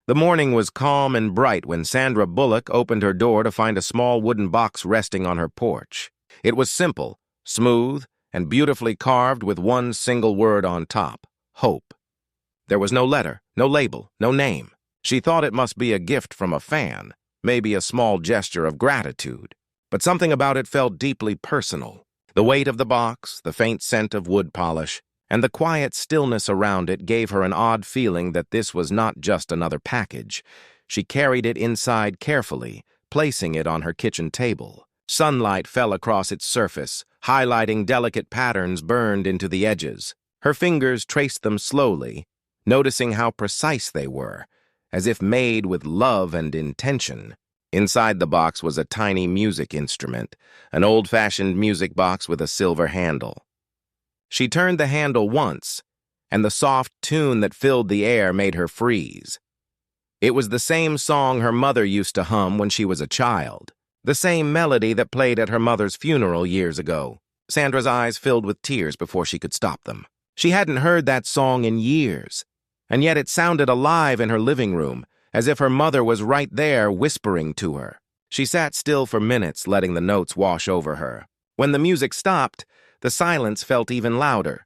The morning was calm and bright when Sandra Bullock opened her door to find a small wooden box resting on her porch. It was simple, smooth, and beautifully carved with one single word on top: hope. There was no letter, no label, no name. She thought it must be a gift from a fan, maybe a small gesture of gratitude. But something about it felt deeply personal. The weight of the box, the faint scent of wood polish, and the quiet stillness around it gave her an odd feeling that this was not just another package. She carried it inside carefully, placing it on her kitchen table. Sunlight fell across its surface, highlighting delicate patterns burned into the edges. Her fingers traced them slowly, noticing how precise they were, as if made with love and intention. Inside the box was a tiny music instrument, an old-fashioned music box with a silver handle. She turned the handle once, and the soft tune that filled the air made her freeze. It was the same song her mother used to hum when she was a child, the same melody that played at her mother's funeral years ago. Sandra's eyes filled with tears before she could stop them. She hadn't heard that song in years, and yet it sounded alive in her living room, as if her mother was right there whispering to her. She sat still for minutes, letting the notes wash over her. When the music stopped, the silence felt even louder.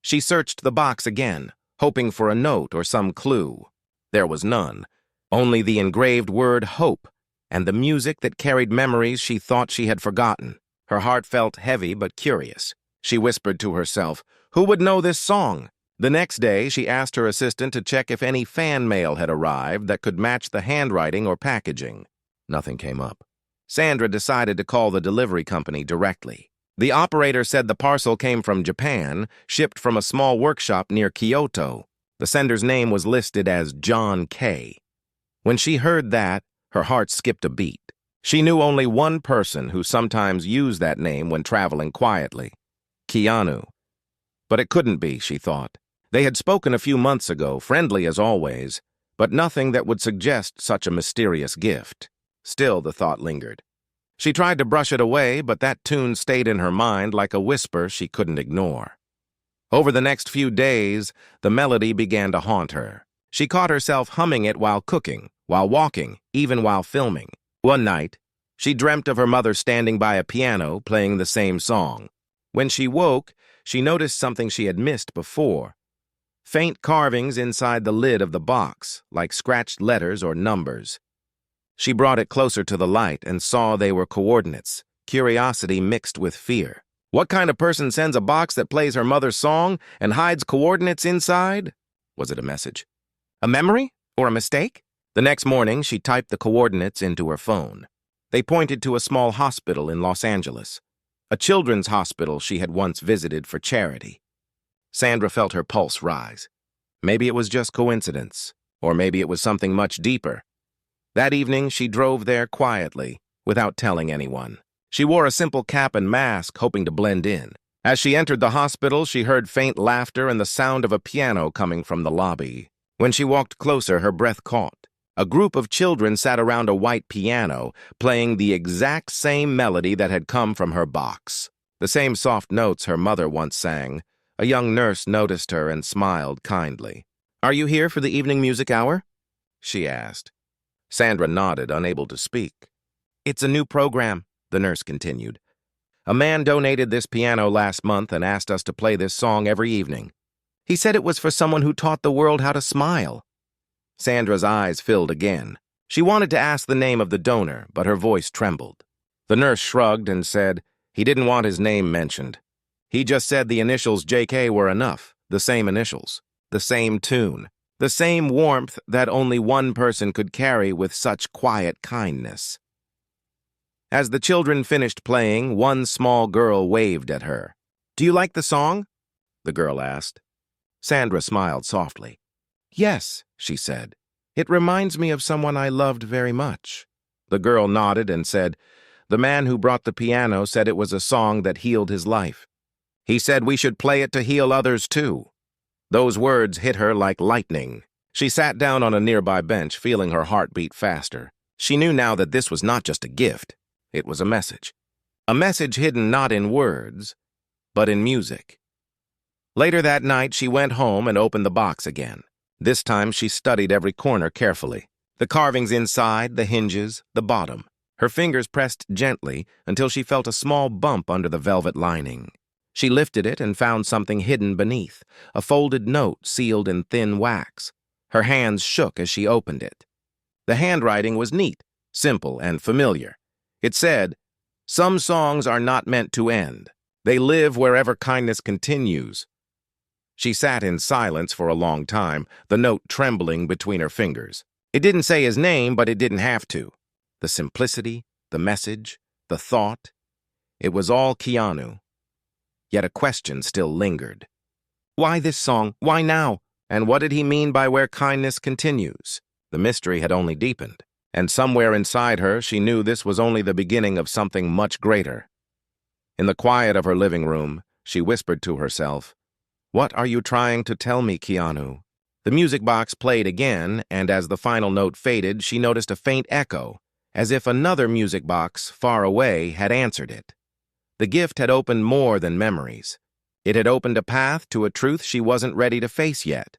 She searched the box again, hoping for a note or some clue. There was none, only the engraved word hope, and the music that carried memories she thought she had forgotten. Her heart felt heavy but curious. She whispered to herself, "Who would know this song?" The next day, she asked her assistant to check if any fan mail had arrived that could match the handwriting or packaging. Nothing came up. Sandra decided to call the delivery company directly. The operator said the parcel came from Japan, shipped from a small workshop near Kyoto. The sender's name was listed as John K. When she heard that, her heart skipped a beat. She knew only one person who sometimes used that name when traveling quietly: Keanu. But it couldn't be, she thought. They had spoken a few months ago, friendly as always, but nothing that would suggest such a mysterious gift. Still, the thought lingered. She tried to brush it away, but that tune stayed in her mind like a whisper she couldn't ignore. Over the next few days, the melody began to haunt her. She caught herself humming it while cooking, while walking, even while filming. One night, she dreamt of her mother standing by a piano playing the same song. When she woke, she noticed something she had missed before: faint carvings inside the lid of the box, like scratched letters or numbers. She brought it closer to the light and saw they were coordinates, curiosity mixed with fear. What kind of person sends a box that plays her mother's song and hides coordinates inside? Was it a message? A memory? Or a mistake? The next morning, she typed the coordinates into her phone. They pointed to a small hospital in Los Angeles, a children's hospital she had once visited for charity. Sandra felt her pulse rise. Maybe it was just coincidence, or maybe it was something much deeper. That evening, she drove there quietly, without telling anyone. She wore a simple cap and mask, hoping to blend in. As she entered the hospital, she heard faint laughter and the sound of a piano coming from the lobby. When she walked closer, her breath caught. A group of children sat around a white piano, playing the exact same melody that had come from her box. The same soft notes her mother once sang. A young nurse noticed her and smiled kindly. "Are you here for the evening music hour?" she asked. Sandra nodded, unable to speak. "It's a new program," the nurse continued. "A man donated this piano last month and asked us to play this song every evening. He said it was for someone who taught the world how to smile." Sandra's eyes filled again. She wanted to ask the name of the donor, but her voice trembled. The nurse shrugged and said he didn't want his name mentioned. He just said the initials JK were enough, the same initials, the same tune, the same warmth that only one person could carry with such quiet kindness. As the children finished playing, one small girl waved at her. "Do you like the song?" the girl asked. Sandra smiled softly. "Yes," she said. "It reminds me of someone I loved very much." The girl nodded and said, "The man who brought the piano said it was a song that healed his life. He said we should play it to heal others too." Those words hit her like lightning. She sat down on a nearby bench, feeling her heart beat faster. She knew now that this was not just a gift. It was a message. A message hidden not in words, but in music. Later that night, she went home and opened the box again. This time she studied every corner carefully. The carvings inside, the hinges, the bottom. Her fingers pressed gently until she felt a small bump under the velvet lining. She lifted it and found something hidden beneath, a folded note sealed in thin wax. Her hands shook as she opened it. The handwriting was neat, simple, and familiar. It said, "Some songs are not meant to end. They live wherever kindness continues." She sat in silence for a long time, the note trembling between her fingers. It didn't say his name, but it didn't have to. The simplicity, the message, the thought, it was all Keanu. Yet a question still lingered. Why this song? Why now? And what did he mean by where kindness continues? The mystery had only deepened, and somewhere inside her she knew this was only the beginning of something much greater. In the quiet of her living room, she whispered to herself, "What are you trying to tell me, Keanu?" The music box played again, and as the final note faded, she noticed a faint echo, as if another music box far away had answered it. The gift had opened more than memories. It had opened a path to a truth she wasn't ready to face yet.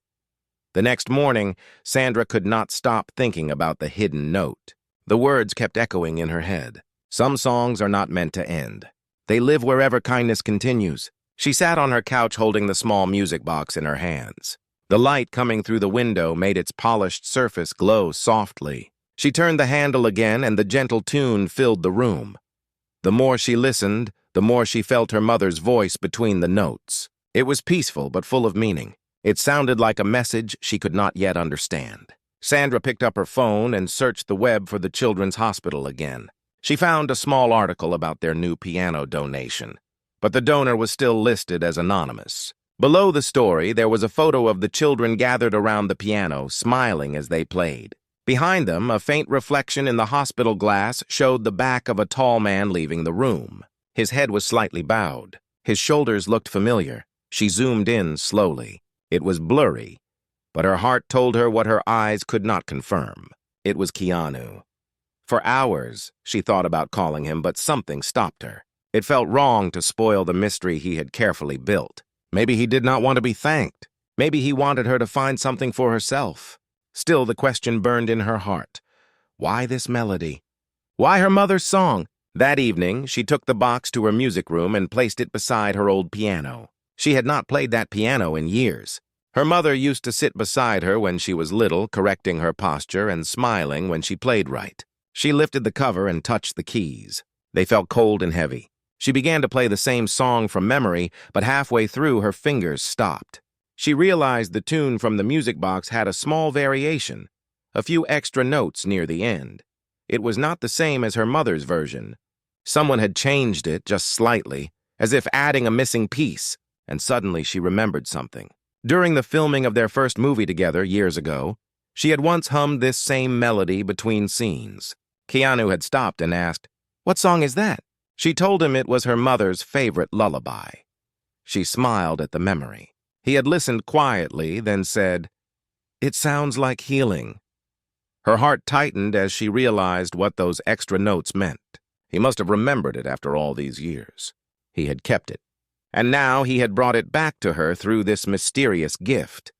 The next morning, Sandra could not stop thinking about the hidden note. The words kept echoing in her head. Some songs are not meant to end. They live wherever kindness continues. She sat on her couch holding the small music box in her hands. The light coming through the window made its polished surface glow softly. She turned the handle again, and the gentle tune filled the room. The more she listened, the more she felt her mother's voice between the notes. It was peaceful but full of meaning. It sounded like a message she could not yet understand. Sandra picked up her phone and searched the web for the Children's Hospital again. She found a small article about their new piano donation, but the donor was still listed as anonymous. Below the story, there was a photo of the children gathered around the piano, smiling as they played. Behind them, a faint reflection in the hospital glass showed the back of a tall man leaving the room. His head was slightly bowed. His shoulders looked familiar. She zoomed in slowly. It was blurry, but her heart told her what her eyes could not confirm. It was Keanu. For hours, she thought about calling him, but something stopped her. It felt wrong to spoil the mystery he had carefully built. Maybe he did not want to be thanked. Maybe he wanted her to find something for herself. Still, the question burned in her heart. Why this melody? Why her mother's song? That evening, she took the box to her music room and placed it beside her old piano. She had not played that piano in years. Her mother used to sit beside her when she was little, correcting her posture and smiling when she played right. She lifted the cover and touched the keys. They felt cold and heavy. She began to play the same song from memory, but halfway through her fingers stopped. She realized the tune from the music box had a small variation, a few extra notes near the end. It was not the same as her mother's version. Someone had changed it just slightly, as if adding a missing piece, and suddenly she remembered something. During the filming of their first movie together years ago, she had once hummed this same melody between scenes. Keanu had stopped and asked, "What song is that?" She told him it was her mother's favorite lullaby. She smiled at the memory. He had listened quietly, then said, "It sounds like healing." Her heart tightened as she realized what those extra notes meant. He must have remembered it after all these years. He had kept it. And now he had brought it back to her through this mysterious gift.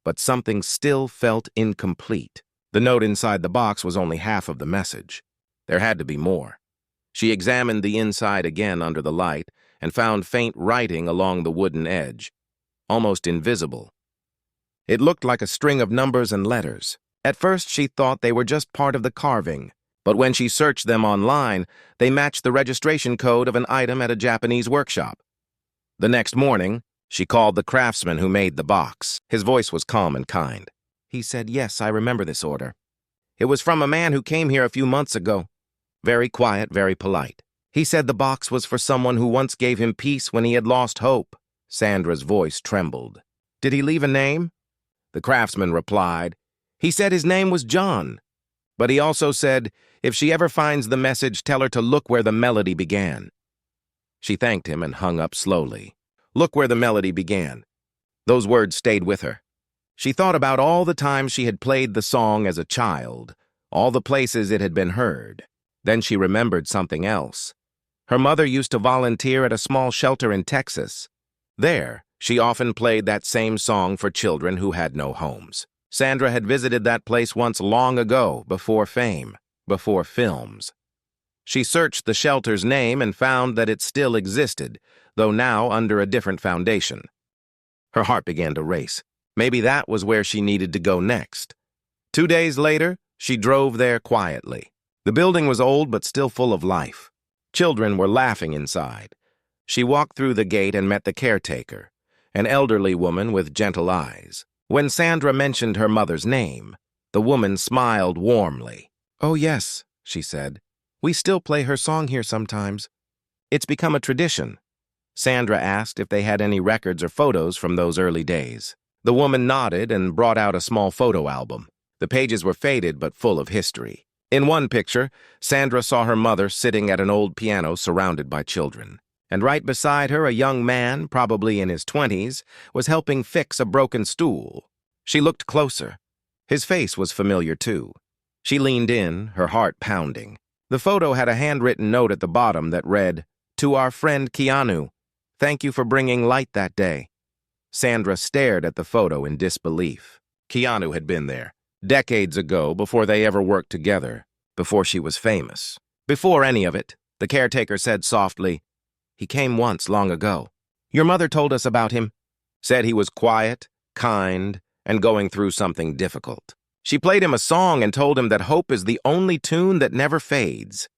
But something still felt incomplete. The note inside the box was only half of the message. There had to be more. She examined the inside again under the light and found faint writing along the wooden edge, almost invisible. It looked like a string of numbers and letters. At first she thought they were just part of the carving, but when she searched them online, they matched the registration code of an item at a Japanese workshop. The next morning, she called the craftsman who made the box. His voice was calm and kind. He said, "Yes, I remember this order. It was from a man who came here a few months ago. Very quiet, very polite. He said the box was for someone who once gave him peace when he had lost hope." Sandra's voice trembled. "Did he leave a name?" The craftsman replied, "He said his name was John. But he also said, if she ever finds the message, tell her to look where the melody began." She thanked him and hung up slowly. Look where the melody began. Those words stayed with her. She thought about all the times she had played the song as a child, all the places it had been heard. Then she remembered something else. Her mother used to volunteer at a small shelter in Texas. There, she often played that same song for children who had no homes. Sandra had visited that place once long ago, before fame, before films. She searched the shelter's name and found that it still existed, though now under a different foundation. Her heart began to race. Maybe that was where she needed to go next. 2 days later, she drove there quietly. The building was old but still full of life. Children were laughing inside. She walked through the gate and met the caretaker, an elderly woman with gentle eyes. When Sandra mentioned her mother's name, the woman smiled warmly. "Oh yes," she said. "We still play her song here sometimes. It's become a tradition." Sandra asked if they had any records or photos from those early days. The woman nodded and brought out a small photo album. The pages were faded but full of history. In one picture, Sandra saw her mother sitting at an old piano surrounded by children. And right beside her, a young man, probably in his 20s, was helping fix a broken stool. She looked closer. His face was familiar too. She leaned in, her heart pounding. The photo had a handwritten note at the bottom that read, "To our friend Keanu, thank you for bringing light that day." Sandra stared at the photo in disbelief. Keanu had been there, decades ago, before they ever worked together, before she was famous. Before any of it, the caretaker said softly, "He came once long ago. Your mother told us about him. Said he was quiet, kind, and going through something difficult. She played him a song and told him that hope is the only tune that never fades."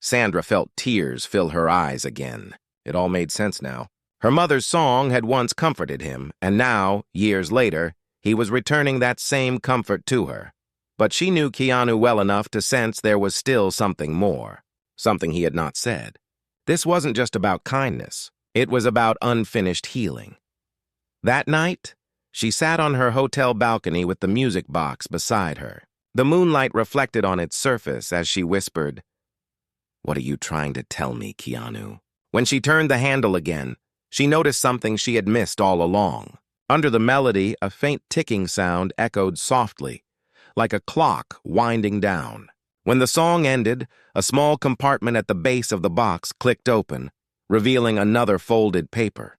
Sandra felt tears fill her eyes again. It all made sense now. Her mother's song had once comforted him, and now, years later, he was returning that same comfort to her. But she knew Keanu well enough to sense there was still something more, something he had not said. This wasn't just about kindness. It was about unfinished healing. That night, she sat on her hotel balcony with the music box beside her. The moonlight reflected on its surface as she whispered, "What are you trying to tell me, Keanu?" When she turned the handle again, she noticed something she had missed all along. Under the melody, a faint ticking sound echoed softly, like a clock winding down. When the song ended, a small compartment at the base of the box clicked open, revealing another folded paper.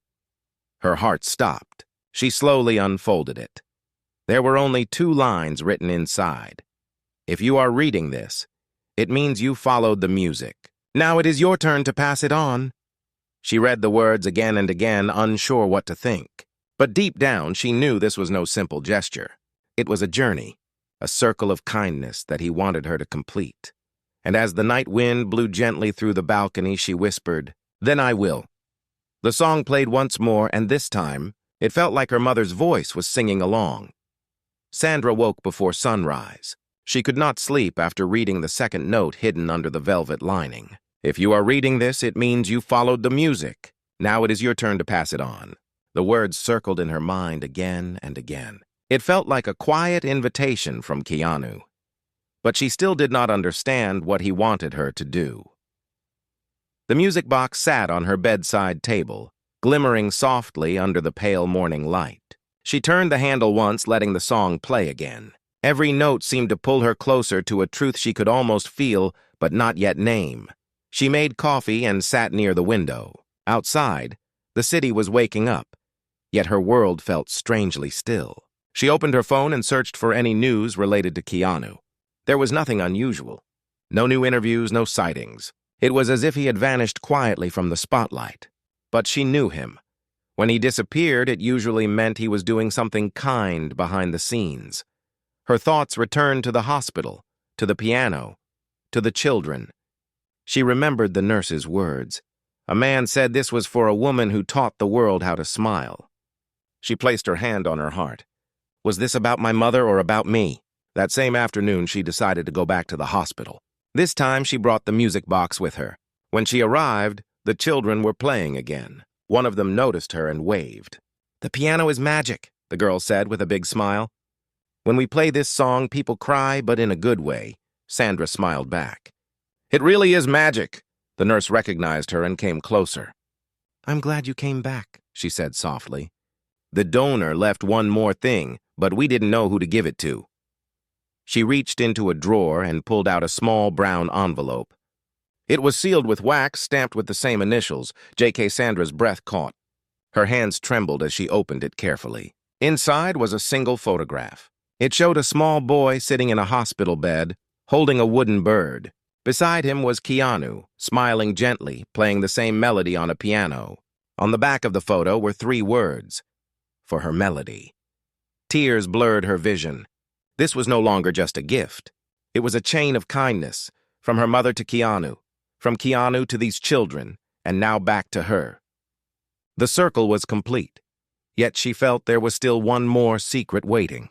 Her heart stopped. She slowly unfolded it. There were only 2 lines written inside. "If you are reading this, it means you followed the music. Now it is your turn to pass it on." She read the words again and again, unsure what to think. But deep down, she knew this was no simple gesture. It was a journey, a circle of kindness that he wanted her to complete. And as the night wind blew gently through the balcony, she whispered, "Then I will." The song played once more, and this time, it felt like her mother's voice was singing along. Sandra woke before sunrise. She could not sleep after reading the second note hidden under the velvet lining. "If you are reading this, it means you followed the music. Now it is your turn to pass it on." The words circled in her mind again and again. It felt like a quiet invitation from Keanu. But she still did not understand what he wanted her to do. The music box sat on her bedside table, glimmering softly under the pale morning light. She turned the handle once, letting the song play again. Every note seemed to pull her closer to a truth she could almost feel, but not yet name. She made coffee and sat near the window. Outside, the city was waking up, yet her world felt strangely still. She opened her phone and searched for any news related to Keanu. There was nothing unusual. No new interviews, no sightings. It was as if he had vanished quietly from the spotlight. But she knew him. When he disappeared, it usually meant he was doing something kind behind the scenes. Her thoughts returned to the hospital, to the piano, to the children. She remembered the nurse's words. A man said this was for a woman who taught the world how to smile. She placed her hand on her heart. Was this about my mother or about me? That same afternoon, she decided to go back to the hospital. This time, she brought the music box with her. When she arrived, the children were playing again. One of them noticed her and waved. "The piano is magic," the girl said with a big smile. "When we play this song, people cry, but in a good way." Sandra smiled back. "It really is magic." The nurse recognized her and came closer. "I'm glad you came back," she said softly. "The donor left one more thing, but we didn't know who to give it to." She reached into a drawer and pulled out a small brown envelope. It was sealed with wax, stamped with the same initials. J.K. Sandra's breath caught. Her hands trembled as she opened it carefully. Inside was a single photograph. It showed a small boy sitting in a hospital bed, holding a wooden bird. Beside him was Keanu, smiling gently, playing the same melody on a piano. On the back of the photo were 3 words, "For her melody." Tears blurred her vision. This was no longer just a gift. It was a chain of kindness, from her mother to Keanu, from Keanu to these children, and now back to her. The circle was complete, yet she felt there was still one more secret waiting.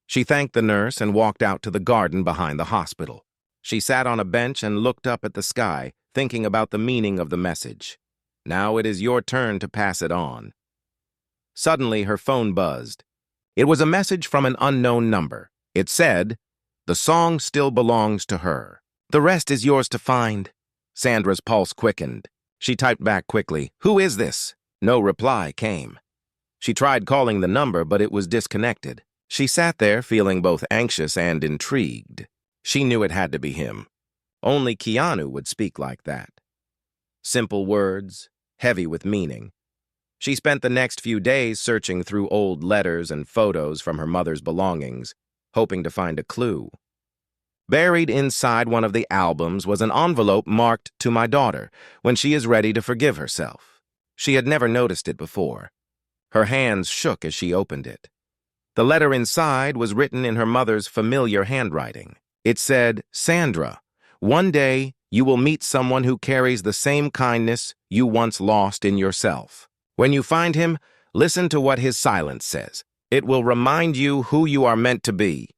She thanked the nurse and walked out to the garden behind the hospital. She sat on a bench and looked up at the sky, thinking about the meaning of the message. Now it is your turn to pass it on. Suddenly, her phone buzzed. It was a message from an unknown number. It said, "The song still belongs to her. The rest is yours to find." Sandra's pulse quickened. She typed back quickly, "Who is this?" No reply came. She tried calling the number, but it was disconnected. She sat there feeling both anxious and intrigued. She knew it had to be him. Only Keanu would speak like that. Simple words, heavy with meaning. She spent the next few days searching through old letters and photos from her mother's belongings, hoping to find a clue. Buried inside one of the albums was an envelope marked "To my daughter, when she is ready to forgive herself." She had never noticed it before. Her hands shook as she opened it. The letter inside was written in her mother's familiar handwriting. It said, "Sandra, one day you will meet someone who carries the same kindness you once lost in yourself. When you find him, listen to what his silence says. It will remind you who you are meant to be."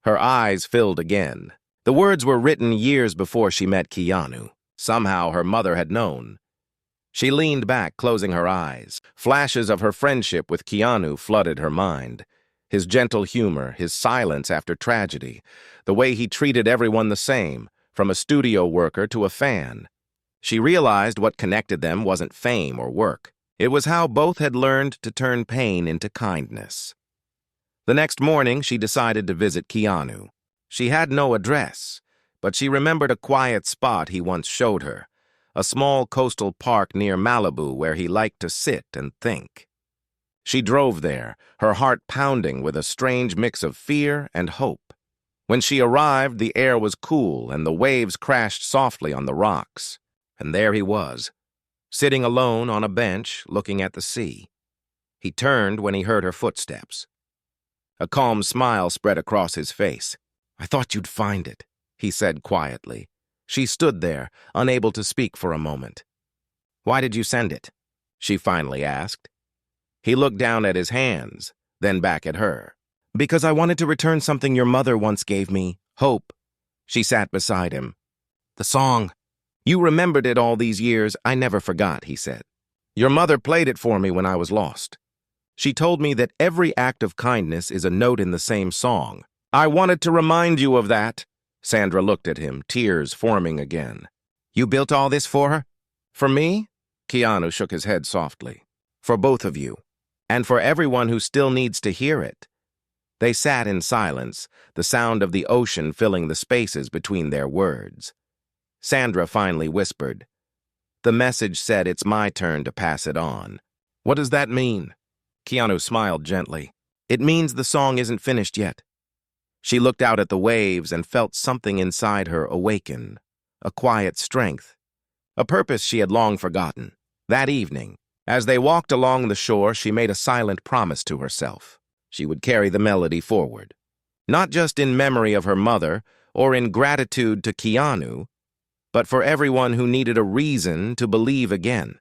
Her eyes filled again. The words were written years before she met Keanu. Somehow her mother had known. She leaned back, closing her eyes. Flashes of her friendship with Keanu flooded her mind. His gentle humor, his silence after tragedy, the way he treated everyone the same, from a studio worker to a fan. She realized what connected them wasn't fame or work. It was how both had learned to turn pain into kindness. The next morning, she decided to visit Keanu. She had no address, but she remembered a quiet spot he once showed her, a small coastal park near Malibu where he liked to sit and think. She drove there, her heart pounding with a strange mix of fear and hope. When she arrived, the air was cool and the waves crashed softly on the rocks. And there he was, sitting alone on a bench, looking at the sea. He turned when he heard her footsteps. A calm smile spread across his face. "I thought you'd find it," he said quietly. She stood there, unable to speak for a moment. "Why did you send it?" she finally asked. He looked down at his hands, then back at her. "Because I wanted to return something your mother once gave me, hope." She sat beside him. "The song. You remembered it all these years. I never forgot," he said. "Your mother played it for me when I was lost. She told me that every act of kindness is a note in the same song. I wanted to remind you of that." Sandra looked at him, tears forming again. "You built all this for her?" "For me?" Keanu shook his head softly. "For both of you, and for everyone who still needs to hear it." They sat in silence, the sound of the ocean filling the spaces between their words. Sandra finally whispered, "The message said it's my turn to pass it on." "What does that mean?" Keanu smiled gently. "It means the song isn't finished yet." She looked out at the waves and felt something inside her awaken, a quiet strength, a purpose she had long forgotten. That evening, as they walked along the shore, she made a silent promise to herself. She would carry the melody forward, not just in memory of her mother or in gratitude to Keanu, but for everyone who needed a reason to believe again.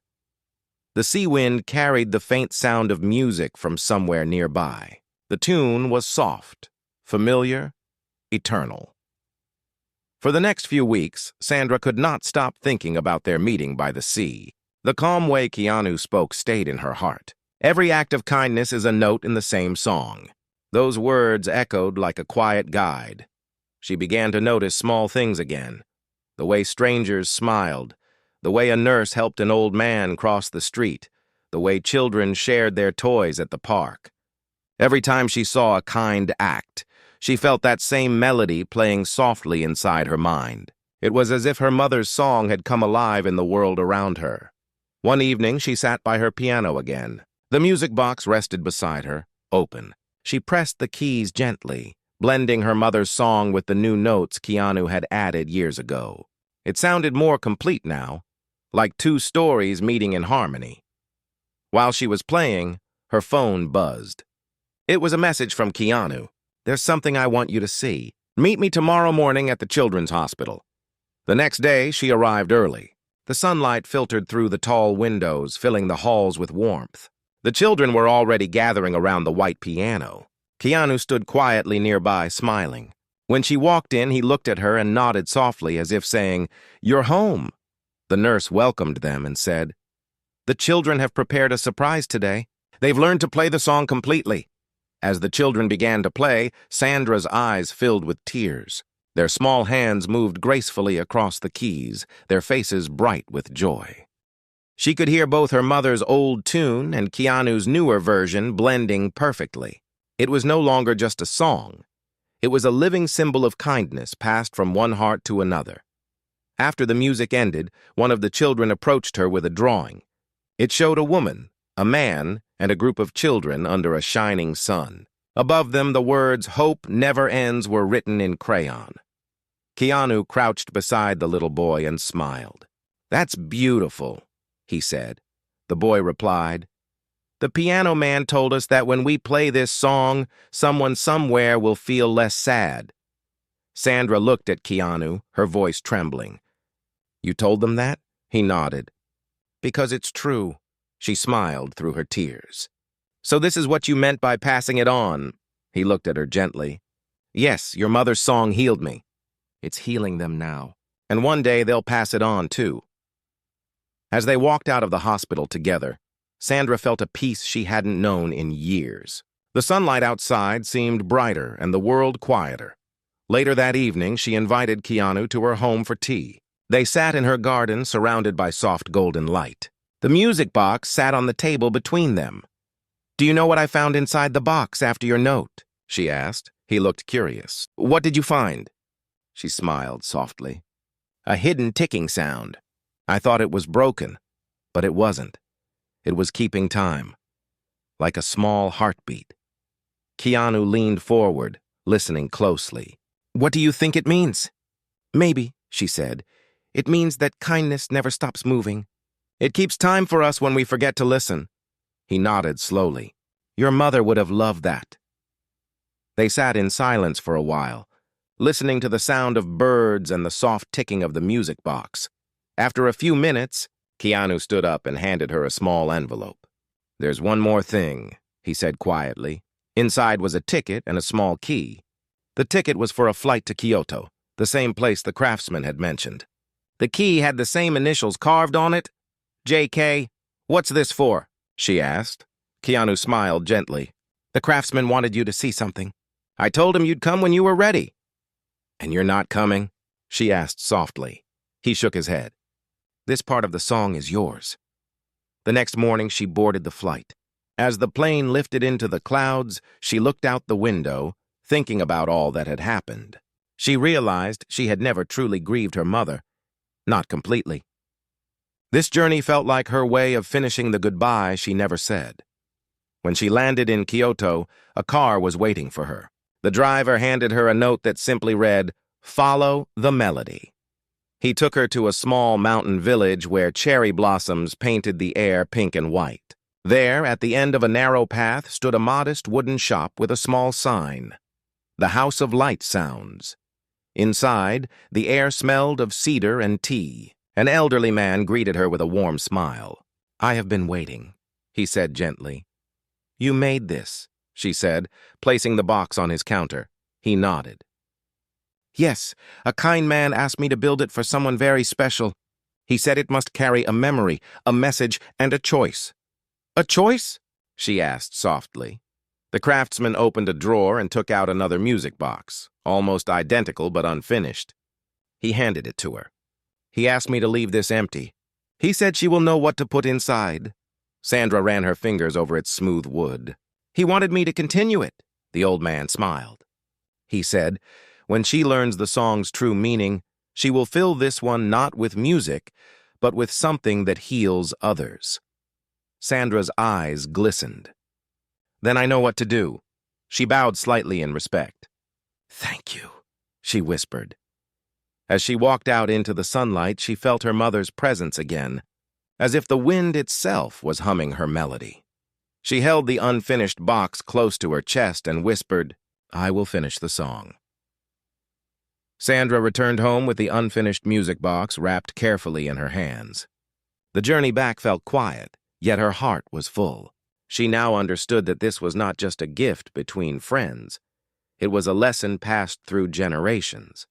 The sea wind carried the faint sound of music from somewhere nearby. The tune was soft, familiar, eternal. For the next few weeks, Sandra could not stop thinking about their meeting by the sea. The calm way Keanu spoke stayed in her heart. Every act of kindness is a note in the same song. Those words echoed like a quiet guide. She began to notice small things again. The way strangers smiled, the way a nurse helped an old man cross the street, the way children shared their toys at the park. Every time she saw a kind act, she felt that same melody playing softly inside her mind. It was as if her mother's song had come alive in the world around her. One evening, she sat by her piano again. The music box rested beside her, open. She pressed the keys gently, blending her mother's song with the new notes Keanu had added years ago. It sounded more complete now, like two stories meeting in harmony. While she was playing, her phone buzzed. It was a message from Keanu. "There's something I want you to see. Meet me tomorrow morning at the children's hospital." The next day, she arrived early. The sunlight filtered through the tall windows, filling the halls with warmth. The children were already gathering around the white piano. Keanu stood quietly nearby, smiling. When she walked in, he looked at her and nodded softly as if saying, "You're home." The nurse welcomed them and said, "The children have prepared a surprise today. They've learned to play the song completely." As the children began to play, Sandra's eyes filled with tears. Their small hands moved gracefully across the keys, their faces bright with joy. She could hear both her mother's old tune and Keanu's newer version blending perfectly. It was no longer just a song. It was a living symbol of kindness passed from one heart to another. After the music ended, one of the children approached her with a drawing. It showed a woman, a man, and a group of children under a shining sun. Above them, the words "Hope Never Ends" were written in crayon. Keanu crouched beside the little boy and smiled. "That's beautiful," he said. The boy replied, "The piano man told us that when we play this song, someone somewhere will feel less sad." Sandra looked at Keanu, her voice trembling. "You told them that?" He nodded. "Because it's true." She smiled through her tears. "So this is what you meant by passing it on?" He looked at her gently. "Yes, your mother's song healed me. It's healing them now. And one day they'll pass it on, too." As they walked out of the hospital together, Sandra felt a peace she hadn't known in years. The sunlight outside seemed brighter and the world quieter. Later that evening, she invited Keanu to her home for tea. They sat in her garden, surrounded by soft golden light. The music box sat on the table between them. "Do you know what I found inside the box after your note?" she asked. He looked curious. "What did you find?" She smiled softly. "A hidden ticking sound. I thought it was broken, but it wasn't. It was keeping time, like a small heartbeat." Keanu leaned forward, listening closely. "What do you think it means?" "Maybe," she said. "It means that kindness never stops moving. It keeps time for us when we forget to listen." He nodded slowly. "Your mother would have loved that." They sat in silence for a while, listening to the sound of birds and the soft ticking of the music box. After a few minutes, Keanu stood up and handed her a small envelope. "There's one more thing," he said quietly. Inside was a ticket and a small key. The ticket was for a flight to Kyoto, the same place the craftsman had mentioned. The key had the same initials carved on it. "JK, what's this for?" she asked. Keanu smiled gently. "The craftsman wanted you to see something. I told him you'd come when you were ready." "And you're not coming?" she asked softly. He shook his head. "This part of the song is yours." The next morning, she boarded the flight. As the plane lifted into the clouds, she looked out the window, thinking about all that had happened. She realized she had never truly grieved her mother. Not completely. This journey felt like her way of finishing the goodbye she never said. When she landed in Kyoto, a car was waiting for her. The driver handed her a note that simply read, "Follow the melody." He took her to a small mountain village where cherry blossoms painted the air pink and white. There, at the end of a narrow path, stood a modest wooden shop with a small sign, "The House of Light Sounds." Inside, the air smelled of cedar and tea. An elderly man greeted her with a warm smile. "I have been waiting," he said gently. "You made this," she said, placing the box on his counter. He nodded. "Yes, a kind man asked me to build it for someone very special. He said it must carry a memory, a message, and a choice." "A choice?" she asked softly. The craftsman opened a drawer and took out another music box, almost identical but unfinished. He handed it to her. "He asked me to leave this empty. He said she will know what to put inside." Sandra ran her fingers over its smooth wood. "He wanted me to continue it." The old man smiled. He said, "When she learns the song's true meaning, she will fill this one not with music, but with something that heals others." Sandra's eyes glistened. "Then I know what to do," She bowed slightly in respect. "Thank you," she whispered. As she walked out into the sunlight, she felt her mother's presence again, as if the wind itself was humming her melody. She held the unfinished box close to her chest and whispered, "I will finish the song." Sandra returned home with the unfinished music box wrapped carefully in her hands. The journey back felt quiet, yet her heart was full. She now understood that this was not just a gift between friends. It was a lesson passed through generations.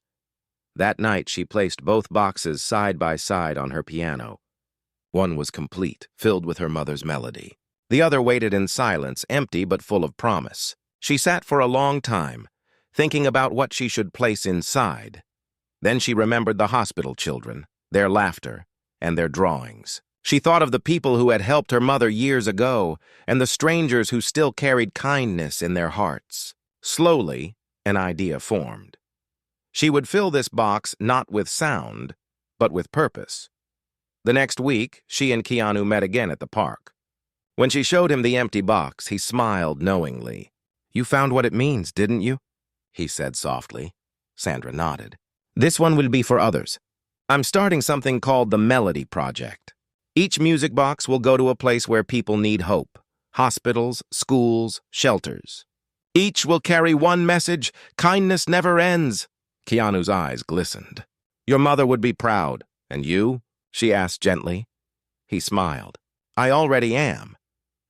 That night, she placed both boxes side by side on her piano. One was complete, filled with her mother's melody. The other waited in silence, empty but full of promise. She sat for a long time, thinking about what she should place inside. Then she remembered the hospital children, their laughter, and their drawings. She thought of the people who had helped her mother years ago, and the strangers who still carried kindness in their hearts. Slowly, an idea formed. She would fill this box not with sound, but with purpose. The next week, she and Keanu met again at the park. When she showed him the empty box, he smiled knowingly. "You found what it means, didn't you?" he said softly. Sandra nodded. "This one will be for others. I'm starting something called the Melody Project. Each music box will go to a place where people need hope. Hospitals, schools, shelters. Each will carry one message: kindness never ends." Keanu's eyes glistened. "Your mother would be proud. And you?" she asked gently. He smiled. "I already am."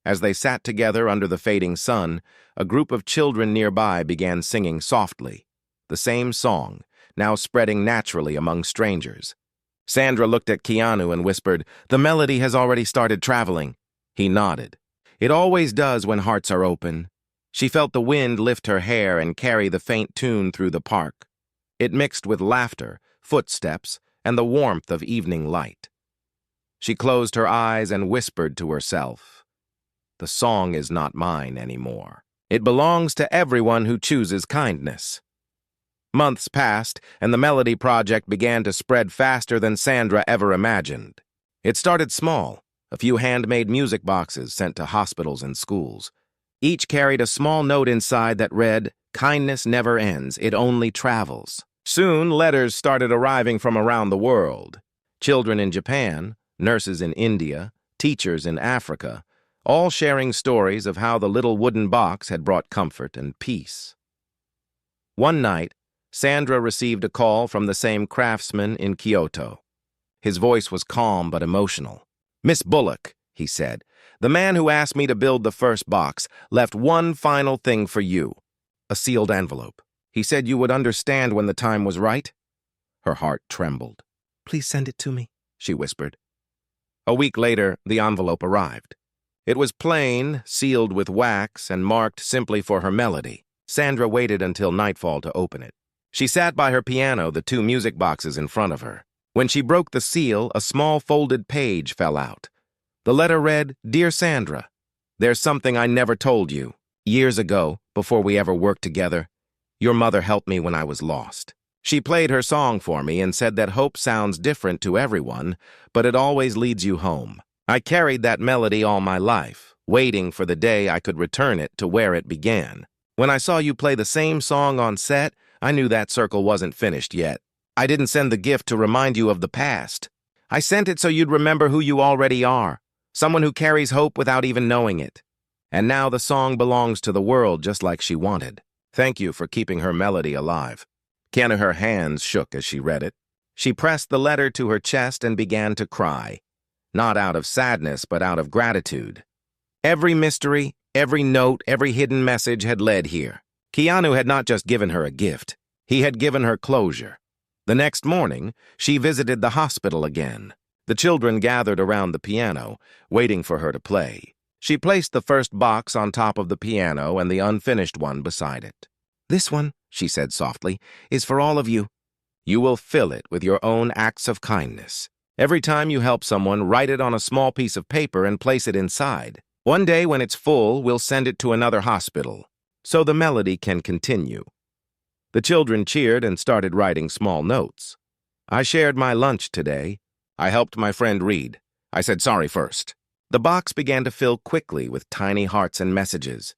As they sat together under the fading sun, a group of children nearby began singing softly. The same song, now spreading naturally among strangers. Sandra looked at Keanu and whispered, "The melody has already started traveling." He nodded. "It always does when hearts are open." She felt the wind lift her hair and carry the faint tune through the park. It mixed with laughter, footsteps, and the warmth of evening light. She closed her eyes and whispered to herself, "The song is not mine anymore. It belongs to everyone who chooses kindness." Months passed, and the Melody Project began to spread faster than Sandra ever imagined. It started small, a few handmade music boxes sent to hospitals and schools. Each carried a small note inside that read, "Kindness never ends, it only travels." Soon, letters started arriving from around the world. Children in Japan, nurses in India, teachers in Africa, all sharing stories of how the little wooden box had brought comfort and peace. One night, Sandra received a call from the same craftsman in Kyoto. His voice was calm but emotional. "Miss Bullock," he said, "the man who asked me to build the first box left one final thing for you, a sealed envelope. He said you would understand when the time was right." Her heart trembled. "Please send it to me," she whispered. A week later, the envelope arrived. It was plain, sealed with wax, and marked simply for her melody. Sandra waited until nightfall to open it. She sat by her piano, the two music boxes in front of her. When she broke the seal, a small folded page fell out. The letter read, "Dear Sandra, there's something I never told you. Years ago, before we ever worked together, your mother helped me when I was lost. She played her song for me and said that hope sounds different to everyone, but it always leads you home. I carried that melody all my life, waiting for the day I could return it to where it began. When I saw you play the same song on set, I knew that circle wasn't finished yet. I didn't send the gift to remind you of the past. I sent it so you'd remember who you already are, someone who carries hope without even knowing it. And now the song belongs to the world just like she wanted. Thank you for keeping her melody alive." Her hands shook as she read it. She pressed the letter to her chest and began to cry, not out of sadness but out of gratitude. Every mystery, every note, every hidden message had led here. Keanu had not just given her a gift, he had given her closure. The next morning, she visited the hospital again. The children gathered around the piano, waiting for her to play. She placed the first box on top of the piano and the unfinished one beside it. "This one," she said softly, "is for all of you. You will fill it with your own acts of kindness. Every time you help someone, write it on a small piece of paper and place it inside. One day when it's full, we'll send it to another hospital, so the melody can continue." The children cheered and started writing small notes. "I shared my lunch today. I helped my friend read. I said sorry first." The box began to fill quickly with tiny hearts and messages.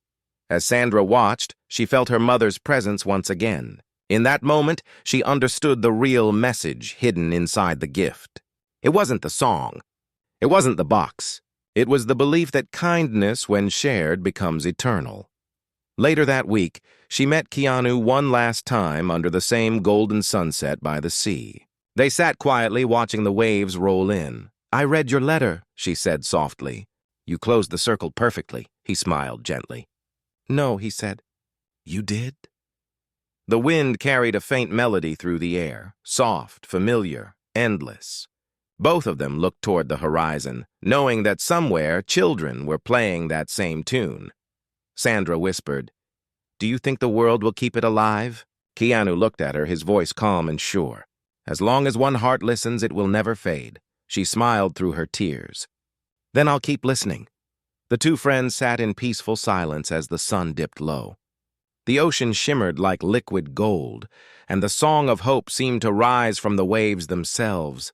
As Sandra watched, she felt her mother's presence once again. In that moment, she understood the real message hidden inside the gift. It wasn't the song. It wasn't the box. It was the belief that kindness, when shared, becomes eternal. Later that week, she met Keanu one last time under the same golden sunset by the sea. They sat quietly watching the waves roll in. "I read your letter," she said softly. "You closed the circle perfectly," he smiled gently. "No," he said. "You did?" The wind carried a faint melody through the air, soft, familiar, endless. Both of them looked toward the horizon, knowing that somewhere children were playing that same tune. Sandra whispered, "Do you think the world will keep it alive?" Keanu looked at her, his voice calm and sure. "As long as one heart listens, it will never fade." She smiled through her tears. "Then I'll keep listening." The two friends sat in peaceful silence as the sun dipped low. The ocean shimmered like liquid gold, and the song of hope seemed to rise from the waves themselves.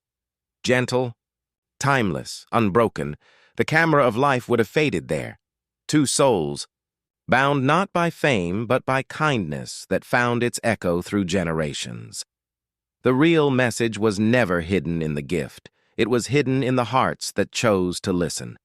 Gentle, timeless, unbroken, the camera of life would have faded there. Two souls, bound not by fame but by kindness that found its echo through generations. The real message was never hidden in the gift. It was hidden in the hearts that chose to listen.